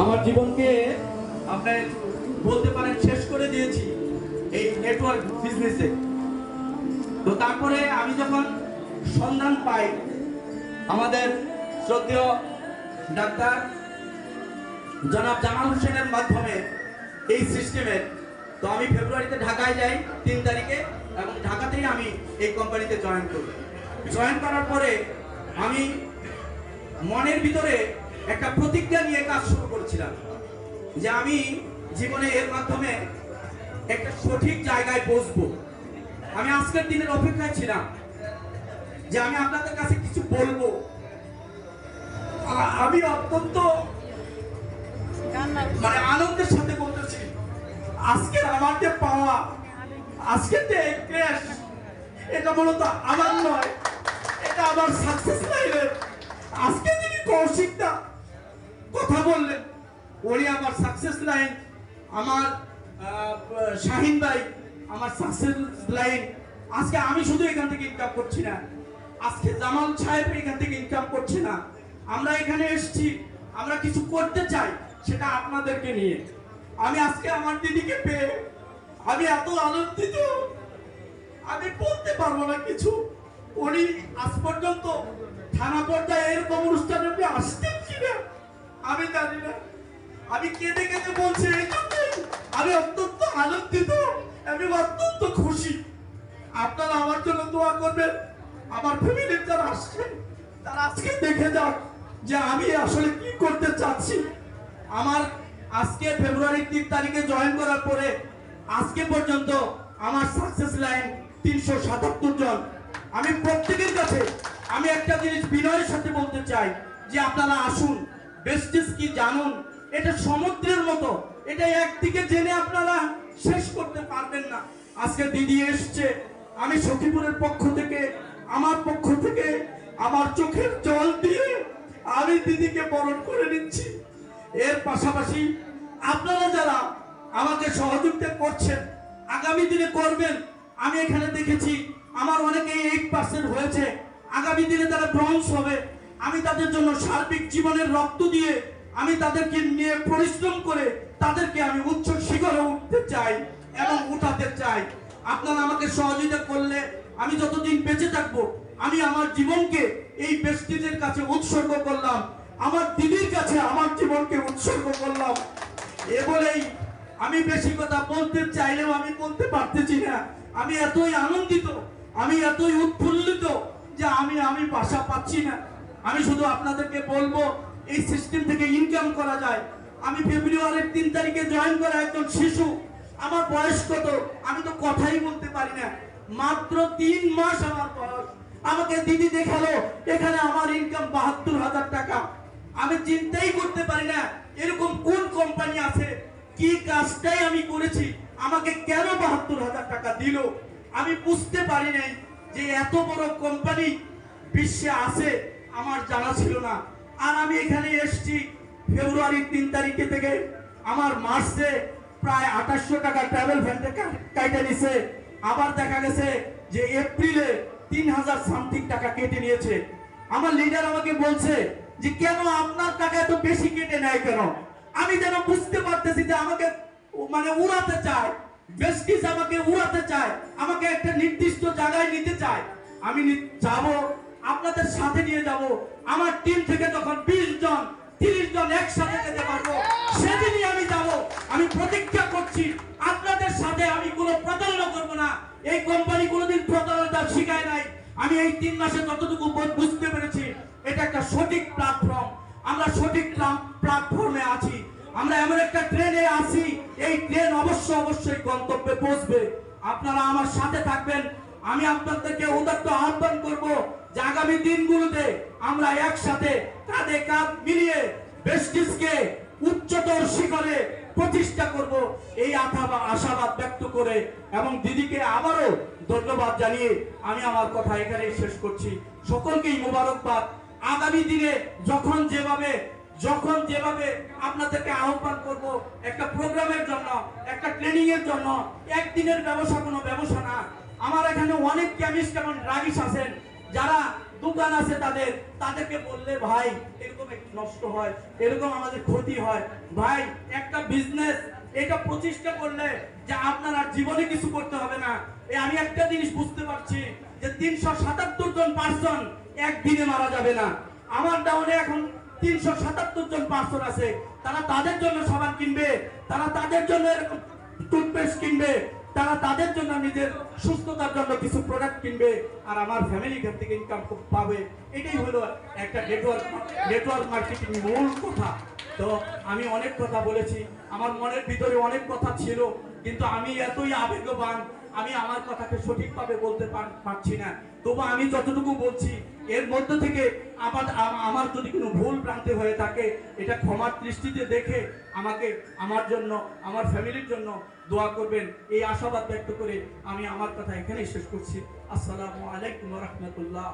আমার জীবনকে আপনি বলতে পারেন শেষ করে দিয়েছি এই নেটওয়ার্ক বিজনেসে। তো তারপরে আমি যখন সন্ধান পাই আমাদের শ্রদ্ধেয় ডাক্তার জনাব জামাল হোসেনের মাধ্যমে এই সিস্টেমের, তো আমি ফেব্রুয়ারিতে ঢাকায় যাই 3 তারিখে, এবং ঢাকাতেই আমি এই কোম্পানিতে জয়েন করি। জয়েন করার পরে আমি মনের ভিতরে একটা প্রতিজ্ঞা নিয়ে কাজ শুরু করেছিলাম যে আমি জীবনে এর মাধ্যমে একটা সঠিক জায়গায় পৌঁছবো। আমি আজকের দিনের অপেক্ষায় ছিলাম যে আমি আপনাদের কাছে কিছু বলবো। আমি অত্যন্ত আনন্দের সাথে বলতেছি, আজকের আমার যে পাওয়া, আজকের যে ক্র্যাশ, এটা মূলত আমার নয়, এটা আমার সাকসেস লাইনের। আজকে যিনি কৌশিকদা কথা বললেন, উনি আমার সাকসেস লাইন, আমার শাহিন ভাই আমার সাকসেস লাইন। আজকে আমি শুধু এখান থেকে ইনকাম করছি না, আজকে জামাল সাহেব এখান থেকে ইনকাম করছে না। আমরা এখানে এসেছি, আমরা কিছু করতে চাই, সেটা আপনাদেরকে নিয়ে। আমি আজকে আমার দিদিকে পেয়ে আমি এত আনন্দিত, আমি বলতে পারবো না কিছু। উনি আজ পর্যন্ত থানা পর্যায়ে এরকম অনুষ্ঠানে আপনি আসতেন কিনা আমি জানি না। আমি কেঁদে কেঁদে বলছি এই জন্যই আমি অত্যন্ত আনন্দিত, আমি অত্যন্ত খুশি। আপনারা আমার জন্য দোয়া করবেন। আমার ফ্যামিলির যারা আসছেন তারা আজকে দেখে যাক যে আমি আসলে কি করতে চাচ্ছি। আমার আজকে ফেব্রুয়ারির 3 তারিখে জয়েন করার পরে আজকে পর্যন্ত আমার সাকসেস লাইন 377 জন। আমি প্রত্যেকের কাছে আমি একটা জিনিস বিনয়ের সাথে বলতে চাই যে আপনারা আসুন, বেস্টিস কি জানুন। এটা সমুদ্রের মতো, এটা একদিকে জেনে আপনারা শেষ করতে পারবেন না। আজকে দিদি এসছে, আমি সখীপুরের পক্ষ থেকে, আমার পক্ষ থেকে আমার চোখের জল দিয়ে আমি দিদিকে বরণ করে নিচ্ছি। এর পাশাপাশি আপনারা যারা আমাকে সহযোগিতা করছেন, আগামী দিনে করবেন। আমি এখানে দেখেছি আমার অনেকেই 8% হয়েছে, আগামী দিনে তারা ব্রোঞ্জ হবে। আমি তাদের জন্য সার্বিক জীবনের রক্ত দিয়ে আমি তাদেরকে নিয়ে পরিশ্রম করে তাদেরকে আমি উচ্চ শিখরে উঠতে চাই এবং উঠাতে চাই। আপনারা আমাকে সহযোগিতা করলে আমি যতদিন বেঁচে থাকবো আমি আমার জীবনকে এই বেস্টিজের কাছে উৎসর্গ করলাম, আমার দিদির কাছে আমার জীবনকে উৎসর্গ করলাম। এ বলেই আমি বেশি কথা বলতে চাইলেও আমি বলতে পারতেছি না। আমি এতই আনন্দিত, আমি এতই উৎফুল্লিত যে আমি ভাষা পাচ্ছি না। আমি শুধু আপনাদেরকে বলবো এই সিস্টেম থেকে ইনকাম করা যায়। আমি ফেব্রুয়ারির 3 তারিখে জয়েন করা একজন শিশু, আমার বয়স কত আমি তো কথাই বলতে পারি না, মাত্র 3 মাস আমার বয়স। আমাকে দিদি দেখালো এখানে আমার ইনকাম 72,000 টাকা। আমি চিন্তাই করতে পারি না এরকম কোন কোম্পানি আছে, কি কাজটাই আমি করেছি, আমাকে কেন 72,000 টাকা দিল। আমি বুঝতে পারি নাই যে এত বড় কোম্পানি বিশ্বে আছে, আমার জানা ছিল না। আর আমি এখানে এসেছি ফেব্রুয়ারির 3 তারিখে থেকে আমার মার্চে প্রায় 2800 টাকা ট্রাভেল ভ্যানটা কাইটে নিছে। আবার দেখা গেছে যে এপ্রিলে 3000 সামথিং টাকা কেটে নিয়েছে। আমার লিডার আমাকে বলছে যে কেন আপনার টাকা এত বেশি কেটে নেয় কেন। আমি যেন বুঝতে পারতেছি যে আমাকে উড়াতে চায়, বেস্টিস আমাকে উড়াতে চায়, আমাকে একটা নির্দিষ্ট জায়গায় নিতে চায়। আমি যাব, আপনাদের সাথে নিয়ে যাব। আমার টিম থেকে যখন 20 জন 30 জন একসাথে যেতে পারবো সেদিনই আমি যাব। আমি প্রতিজ্ঞা করছি আপনাদের সাথে আমি কোনো প্রতারণা করব না। এই কোম্পানি কোনোদিন প্রতারণা শিখায় নাই। আমি এই 3 মাসে যতটুকু বুঝতে পেরেছি এটা একটা সঠিক প্ল্যাটফর্ম। আমরা সঠিক প্ল্যাটফর্মে আছি, আমরা এমন একটা ট্রেনে আছি, এই ট্রেন অবশ্যই গন্তব্যে পৌঁছবে। আপনারা আমার সাথে থাকবেন। আমি আপনাদেরকে উদাত্ত আহ্বান করব যে আগামী দিনগুলোতে আমরা একসাথে কাঁধে কাঁধ মিলিয়ে বেস্টিসকে উচ্চতর শিখরে প্রতিষ্ঠা করব, এই আশাবাদ ব্যক্ত করে এবং দিদিকে আবারও ধন্যবাদ জানিয়ে আমি আমার কথা এখানে শেষ করছি। সকলকেই মোবারকবাদ। আগামী দিনে যখন যেভাবে আপনাদেরকে আহ্বান করব একটা প্রোগ্রামের জন্য, একটা ট্রেনিং এর জন্য, একদিনের ব্যবসা কোনো ব্যবসা না। আমার এখানে অনেক কেমিস্ট এবং ড্রাগিস্ট আছেন যারা দোকান আছে তাদের, তাদেরকে বললে ভাই এরকম একটু নষ্ট হয়, এরকম আমাদের ক্ষতি হয়, ভাই একটা বিজনেস এটা প্রতিষ্ঠা করলে যে আপনার আর জীবনে কিছু করতে হবে না। আমি একটা জিনিস বুঝতে পারছি যে 377 জন পার্সন একদিনে মারা যাবে না। আমার ডাউনে এখন 377 জন পার্সন আছে, তারা তাদের জন্য সাবান কিনবে, তারা তাদের জন্য এরকম টুথপেস্ট কিনবে, তারা তাদের জন্য নিজের সুস্থতার জন্য কিছু প্রোডাক্ট কিনবে, আর আমার ফ্যামিলি এখান থেকে ইনকাম পাবে। এটাই হলো একটা নেটওয়ার্ক মার্কেটিং মূল কথা। তো আমি অনেক কথা বলেছি, আমার মনের ভিতরে অনেক কথা ছিল, কিন্তু আমি এতই আবেগবান, আমি আমার কথাকে সঠিকভাবে বলতে পারছি না। তবু আমি যতটুকু বলছি এর মধ্য থেকে আমার যদি কোনো ভুল ভ্রান্তি হয়ে থাকে এটা ক্ষমার দৃষ্টিতে দেখে আমাকে, আমার জন্য, আমার ফ্যামিলির জন্য দোয়া করবেন, এই আশাবাদ ব্যক্ত করে আমি আমার কথা এখানেই শেষ করছি। আসসালামু আলাইকুম ওয়া রাহমাতুল্লাহ।